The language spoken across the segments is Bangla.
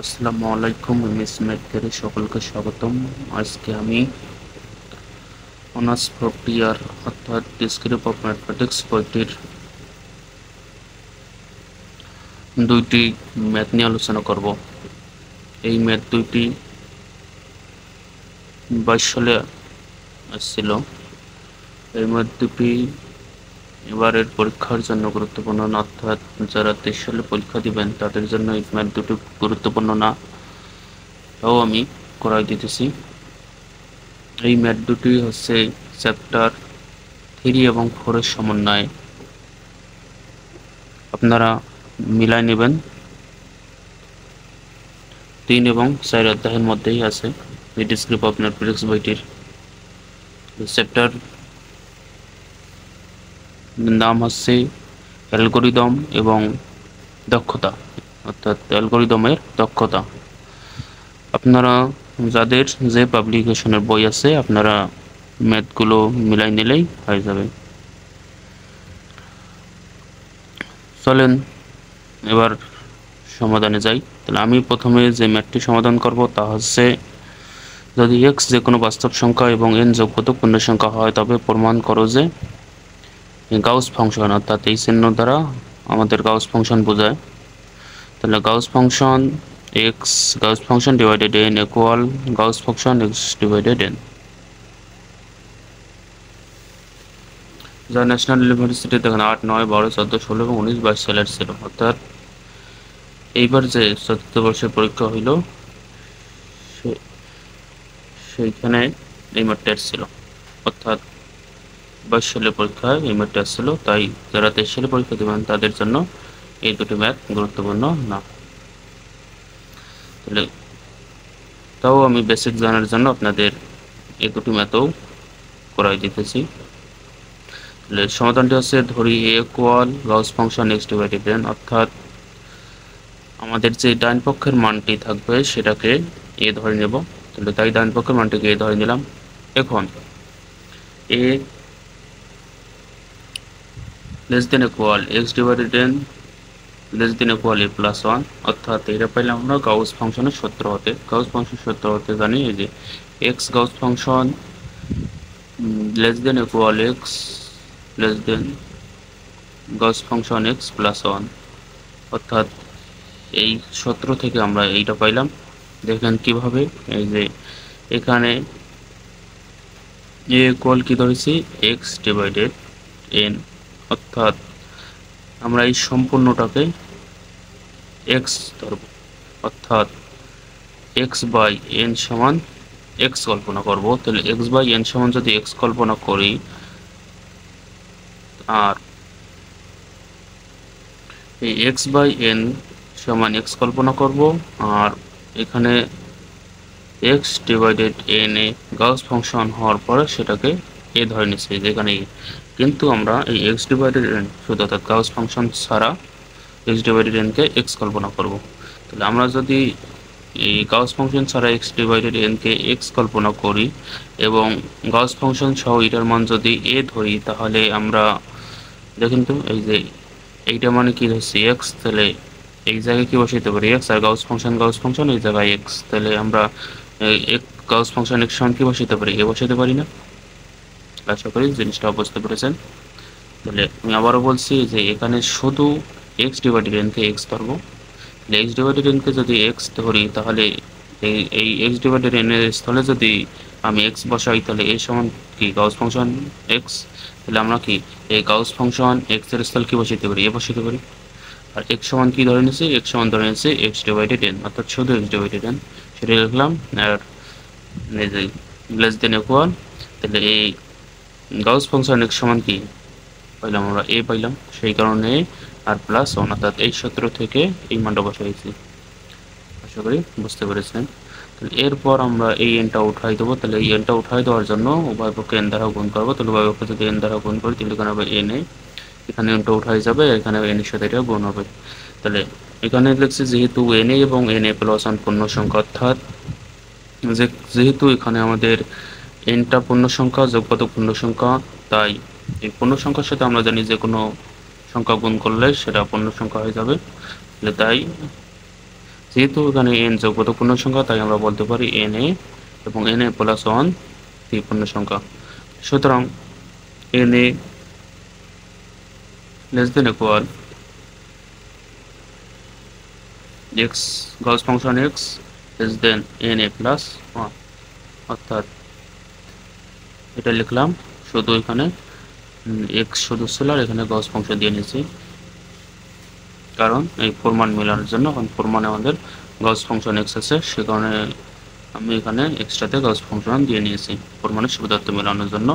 আসসালামু আলাইকুম, এমএস ম্যাথের সকলকে স্বাগতম। আজকে আমি অনার্স ফোর্থ ইয়ার অর্থাৎ ডিসক্রিপ অফ ম্যাথমেটিক্স বইটির দুইটি ম্যাথ নিয়ে আলোচনা করব। এই ম্যাথ দুইটি 22 সালে আসছিল। এই ম্যাথ দুটি এবারের পরীক্ষার জন্য গুরুত্বপূর্ণ না, অর্থাৎ যারা 23 সালে পরীক্ষা দিবেন তাদের জন্য এই ম্যাথ দুটি গুরুত্বপূর্ণ না, তাও আমি করাই দিতেছি। এই ম্যাথ দুটি হচ্ছে চ্যাপ্টার 3 এবং 4 এর সমন্বয়ে। আপনারা মিলাই নেবেন, 3 এবং 4 অধ্যায়ের মধ্যেই আছে এই ডিসক্রিপ অফ ম্যাথমেটিক্স বইটির। চ্যাপ্টার নাম হচ্ছে অ্যালগরিদম এবং দক্ষতা, অর্থাৎ অ্যালগরিদমের দক্ষতা। আপনারা যাদের যে পাবলিকেশনের বই আছে আপনারা ম্যাথগুলো মিলাই নিলেই হয়ে যাবে। চলেন এবার সমাধানে যাই। তাহলে আমি প্রথমে যে ম্যাথটি সমাধান করব তা হচ্ছে, যদি এক্স যে কোনো বাস্তব সংখ্যা এবং এন যোগগত পূর্ণ সংখ্যা হয় তবে প্রমাণ করো যে গাউস ফাংশন, অর্থাৎ এই চিহ্ন দ্বারা আমাদের গাউস ফাংশন বোঝায়। তাহলে Gauss function x, Gauss function divided n equal Gauss function x divided n, যা ন্যাশনাল ইউনিভার্সিটি দেখেন 8, 9, 12, 14, 16 এবং 19, 22 সালের ছিল। অর্থাৎ এইবার যে চতুর্থ বর্ষের পরীক্ষা হইল সেইখানে এই ম্যাথটা ছিল, অর্থাৎ 22 সালের পরীক্ষায় এই ম্যাথটা ছিল। তাই যারা 23 সালে পরীক্ষা দেবেন তাদের জন্য এই দুটি ম্যাথ গুরুত্বপূর্ণ না। তাহলে তাও আমি বেসিক জানার জন্য আপনাদের এই দুটি ম্যাথও করাই দিতেছি। তাহলে সমাধানটি হচ্ছে, ধরি a equal Gauss function x divided n, অর্থাৎ আমাদের যে ডান পক্ষের মানটি থাকবে সেটাকে এ ধরে নেব। তাহলে তাই ডান পক্ষের মানটিকে এ ধরে নিলাম। এখন a less than equal x divided n less than equal a plus 1, অর্থাৎ এটা পাইলাম আমরা গাউস ফাংশনের সূত্র হতে। গাউস ফাংশন সূত্র হতে জানি এই যে x Gauss function less than equal x less than Gauss function x plus 1, অর্থাৎ এই সূত্র থেকে আমরা এইটা পাইলাম। দেখেন কিভাবে, এই যে এখানে এ ইকুয়াল কি ধরেছি এক্স ডিভাইডেড এন, অর্থাৎ আমরা এই সম্পূর্ণটাকে এক্স ধরব, অর্থাৎ এক্স বাই এন সমান এক্স কল্পনা করব। তাহলে এক্স বাই এন সমান যদি এক্স কল্পনা করি, আর এই এক্স বাই এন সমান এক্স কল্পনা করব, আর এখানে এক্স ডিভাইডেড এন এ গাউস ফাংশন হওয়ার পরে সেটাকে এ ধরে নিচ্ছি যেখানে। কিন্তু আমরা এই এক্স ডিভাইডেড এন শুধু, অর্থাৎ গাউস ফাংশন ছাড়া এক্স ডিভাইডেড এনকে এক্স কল্পনা করব। তাহলে আমরা যদি এই গাউস ফাংশন ছাড়া এক্স ডিভাইডেড এনকে এক্স কল্পনা করি এবং গাউস ফাংশন সহ এটার মান যদি এ ধরি, তাহলে আমরা দেখেন তো এই যে এইটা মানে কি ধরছি এক্স, তাহলে এই জায়গায় কি বসাইতে পারি এক্স, আর গাউস ফাংশন এই জায়গায় এক্স, তাহলে আমরা গাউস ফাংশন এক্স সমান কি বসাইতে পারি, এ বসাইতে পারি না। আশা করি জিনিসটা বুঝতে পেরেছেন। তাহলে আমি আবারও বলছি যে এখানে শুধু এক্স ডিভাইডেড এনকে এক্স ধরবো। এক্স ডিভাইডেড এনকে যদি এক্স ধরি তাহলে এই এক্স ডিভাইডেড এন এর স্থলে যদি আমি এক্স বসাই তাহলে এ সমান কি গাউস ফাংশন এক্স, তাহলে আমরা কি এই গাউস ফাংশন এক্স এর স্থল কি বসাইতে পারি, এ বসাইতে পারি। আর এক্স সমান কি ধরে নিয়েছি, এক্স সমান ধরে নিয়েছি এক্স ডিভাইডেড এন, অর্থাৎ শুধু এক্স ডিভাইডেড এন সেটা লিখলাম। আর লেস দেন ইকুয়াল, তাহলে এই গাউস ফাংশন এক্স সমান কি পাইলাম আমরা এ পাইলাম, সেই কারণে আর প্লাস 1, অর্থাৎ এই সূত্র থেকে এই মানটা বসাইছি। আশা করি বুঝতে পেরেছেন। তাহলে এরপর আমরা এই এনটা উঠাই দেবো। তাহলে এই এনটা উঠাই দেওয়ার জন্য উভয় পক্ষে এন দ্বারা গুণ করবো। তাহলে উভয় পক্ষে যদি এন দ্বারা গুণ করি তাহলে এখানে হবে এন এ, এখানে এনটা উঠাই যাবে, এখানে এন এর সাথে এটা গুণ হবে। তাহলে এখানে লিখছি যেহেতু এন এ এবং এন এ প্লাস 1 পূর্ণ সংখ্যা, অর্থাৎ যেহেতু এখানে আমাদের এনটা পূর্ণ সংখ্যা যোগগত পূর্ণ সংখ্যা, তাই এই পূর্ণ সংখ্যার সাথে আমরা জানি যে কোনো সংখ্যা গুণ করলে সেটা পূর্ণ সংখ্যা হয়ে যাবে। তাই যেহেতু এখানে n যোগবোধ পূর্ণ সংখ্যা, তাই আমরা বলতে পারি na এবং na প্লাস 1 টি পূর্ণ সংখ্যা। সুতরাং na less than equal x Gauss function x less than na plus 1, অর্থাৎ এটা লিখলাম। শুধু এখানে x শুধু ছিল আর এখানে গাউস ফাংশন দিয়ে নিয়েছি, কারণ এই প্রমাণ মেলানোর জন্য। কারণ প্রমাণে আমাদের গাউস ফাংশন x আছে, সে কারণে আমি এখানে এক্সট্রাতে গাউস ফাংশন দিয়ে নিয়েছি প্রমাণের সুবিধার্থে মেলানোর জন্য।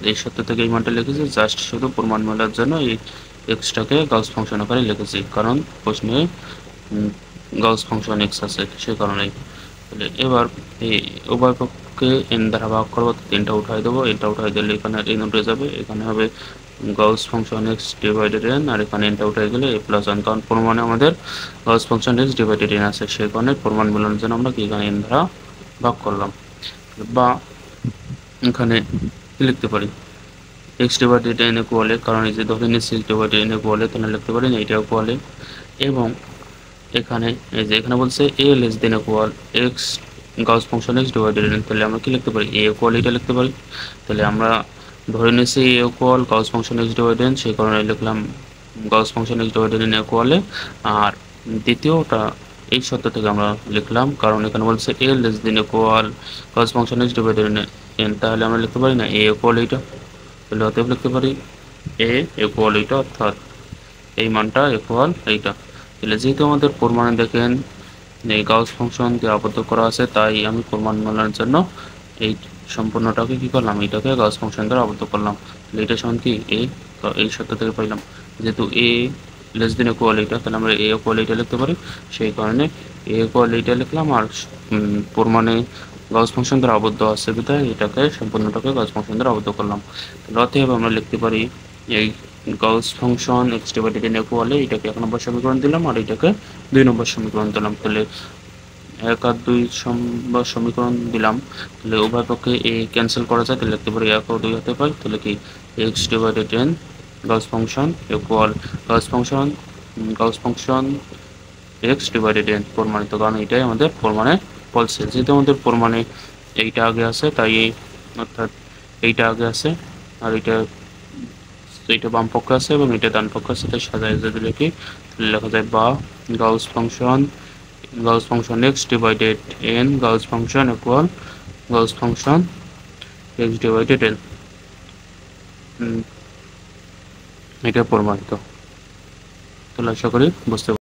এই সত্য থেকে এই মানটা লিখেছি জাস্ট শুধু প্রমাণ মেলার জন্য। এই এক্সট্রাকে গাউস ফাংশন আকারে লিখেছি, কারণ প্রশ্নে গাউস ফাংশন x আছে সে কারণেই। তাহলে এবার এই উভয় পক্ষকে n দ্বারা ভাগ করবো, তিনটা উঠাই দেবো। এটা উঠাই দিলে এখানে n উঠে যাবে, এখানে হবে Gauss function x divided n, আর এখানে nটা উঠে গেলে a প্লাস 1, কারণ প্রমাণে আমাদের Gauss function x divided n আছে, সেই কারণে প্রমাণ মেলানোর জন্য আমরা কি এখানে n দ্বারা ভাগ করলাম। বা এখানে কি লিখতে পারি, x ডিভাইডেড n ইকুয়াল, কারণ এই যে ধরে নিচ্ছি x ডিভাইডেড n ইকুয়াল, তাহলে লিখতে পারি না এটা ইকুয়াল। এবং এখানে এই যে এখানে বলছে a less than equal x Gauss function x divided n, তাহলে আমরা কি লিখতে পারি a ইকুয়াল এটা লিখতে পারি। তাহলে আমরা ধরে নিয়েছি a equal Gauss function x divided n, সেই কারণে লিখলাম Gauss function x divided n ইকুয়ালে। আর দ্বিতীয়টা এই সত্য থেকে আমরা লিখলাম, কারণ এখানে বলছে a less than equal Gauss function x divided n, তাহলে আমরা লিখতে পারি না a ইকুয়াল এটা, তাহলে অতএব লিখতে পারি a ইকুয়াল এটা, অর্থাৎ এই মানটা ইকুয়াল এইটা। তাহলে যেহেতু আমাদের প্রমাণে দেখেন এই গাউস ফাংশন দিয়ে আবদ্ধ করা আছে, তাই আমি প্রমাণ মেলানোর জন্য এই সম্পূর্ণটাকে কি করলাম, এইটাকে গাউস ফাংশন দ্বারা আবদ্ধ করলাম। তাহলে এটা সমান কি এই সত্য থেকে পাইলাম, যেহেতু a লেস দেন ইকুয়াল এইটা, তাহলে আমরা a ইকুয়াল এইটা লিখতে পারি, সেই কারণে a ইকুয়াল এইটা লিখলাম। আর প্রমাণে গাউস ফাংশন দ্বারা আবদ্ধ আছে বিধায় এটাকে সম্পূর্ণটাকে গাউস ফাংশন দ্বারা আবদ্ধ করলাম। তাহলে অতএব আমরা লিখতে পারি এই Gauss function x divided n ইকুয়ালে এটাকে 1 নম্বর সমীকরণ দিলাম, আর এটাকে 2 নম্বর সমীকরণ দিলাম। তাহলে 1 আর 2 নম্বর সমীকরণ দিলাম, তাহলে উভয় পক্ষে a ক্যান্সেল করা যায়, তাহলে লিখতে পারি 1 ও 2 হতে পারে। তাহলে কি x divided n Gauss function equal Gauss function x divided n প্রমাণিত, কারণ এটাই আমাদের প্রমাণে বলছে। যেহেতু আমাদের প্রমাণে এইটা আগে আছে, তাই এই অর্থাৎ এইটা আগে আছে আর এইটা বাম পক্ষে আছে এবং এটা ডান পক্ষে আছে, তাই সাজায় যদি লিখি তাহলে লেখা যায় বা Gauss function x divided n Gauss function equal Gauss function x divided n, এটা প্রমাণিত। তাহলে আশা করি বুঝতে